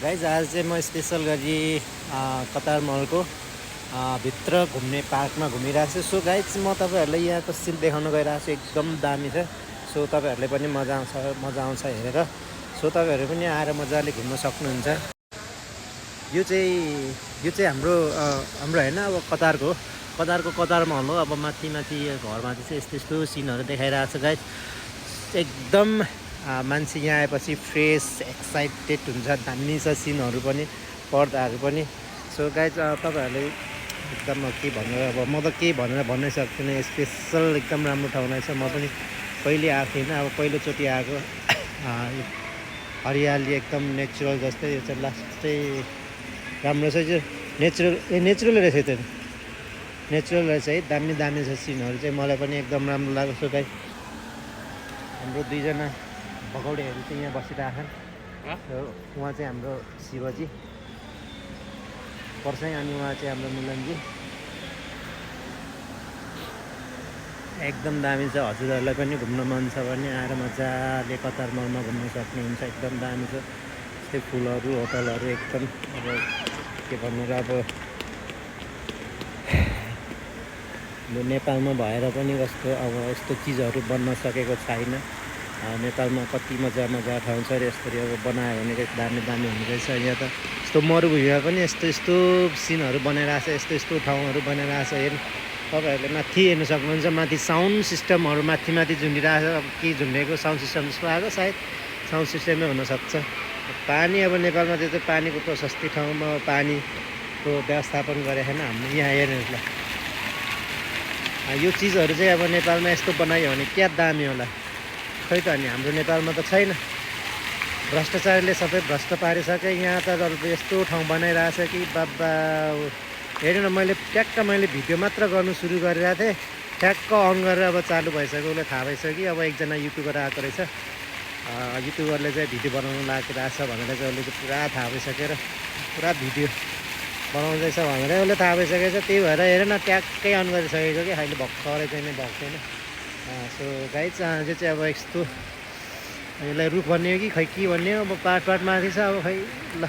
Guys आज चाहिँ म स्पेसल गरी कतार मलको भित्र घुम्ने पार्कमा घुमिरहेको छु। सो गाइज म तपाईँहरूलाई यहाँको सिन देखाउन गइरहेको छु, एकदम दामी छ। सो तपाईँहरूले पनि मजा आउँछ हेरेर। सो तपाईँहरू पनि आएर मजाले घुम्न सक्नुहुन्छ। यो चाहिँ हाम्रो होइन, अब कतार महल हो। अब माथि घरमाथि चाहिँ यस्तो यस्तो सिनहरू देखाइरहेको छ गाइज। एकदम मान्छे यहाँ आएपछि फ्रेस एक्साइटेड हुन्छ। दामी छ सिनहरू पनि, पर्दाहरू पनि। सो गाइज तपाईँहरूले एकदम के भन्नु, अब म त केही भन्नै सक्दिनँ। स्पेसल एकदम राम्रो ठाउँ रहेछ। म पनि कहिले आएको थिइनँ, अब पहिलोचोटि आएको। हरियाली एकदम नेचुरल जस्तै। यो चाहिँ लास्टै राम्रो छ। यो नेचुरल रहेछ। त्यो नेचुरल रहेछ है। दामी छ सिनहरू चाहिँ। मलाई पनि एकदम राम्रो लाग्यो। सो गाइज हाम्रो दुईजना भगौडेहरू चाहिँ यहाँ बसिरहेछन्। उहाँ चाहिँ हाम्रो शिवजी पर्छ, अनि उहाँ चाहिँ हाम्रो मिलनजी। एकदम दामी छ। हजुरहरूलाई पनि घुम्न मन छ भने आएर मजाले कतार मलमा घुम्न सक्नुहुन्छ। एकदम दामी छ। यस्तै फुलहरू, होटलहरू एकदम अब के भन्नु र, अब नेपालमा भएर पनि कस्तो अब यस्तो चिजहरू बन्न सकेको छैन। नेपालमा कति मजा ठाउँ छ अरे। यसरी अब बनायो भने चाहिँ दामी हुने रहेछ। यहाँ त यस्तो मरुभूमिमा पनि यस्तो सिनहरू बनाइरहेको छ, यस्तो ठाउँहरू बनाइरहेको छ। हेर्नु तपाईँहरूले माथि हेर्नु सक्नुहुन्छ। माथि साउन्ड सिस्टमहरू माथि झुन्डिरहेको छ। अब के झुन्डेको साउन्ड सिस्टम जस्तो आएको, सायद साउन्ड सिस्टमै हुनसक्छ। पानी, अब नेपालमा त्यो चाहिँ पानीको प्रशस्ति ठाउँमा पानीको व्यवस्थापन गरेको छैन हामीले। यहाँ हेर्नुहोस् ल, यो चिजहरू चाहिँ अब नेपालमा यस्तो बनायो भने क्या दामी होला। खै त अनि हाम्रो नेपालमा त छैन। भ्रष्टाचारले सबै भ्रष्ट पारिसके। यहाँ त यस्तो ठाउँ बनाइरहेछ कि बाबा। हेर्नु न, मैले भिडियो मात्र गर्नु सुरु गरिरहेको थिएँ। ठ्याक्क अन गरेर अब चालु भइसक्यो। उसले थाहा भइसक्यो कि अब एकजना युट्युबर आएको रहेछ। युट्युबरले चाहिँ भिडियो बनाउनु लागिरहेछ भनेर चाहिँ उसले चाहिँ पुरा थाहा भइसकेर पुरा भिडियो बनाउँदैछ भनेर उसले थाहा भइसकेको छ। त्यही भएर हेर न, ट्याक्कै अन गरिसकेको कि अहिले भर्खरै चाहिँ नै भएको छैन। सो गाइज यो चाहिँ अब यस्तो, यसलाई रुख भन्ने हो कि खै के भन्ने हो। अब पार्ट माथि छ। अब खै ल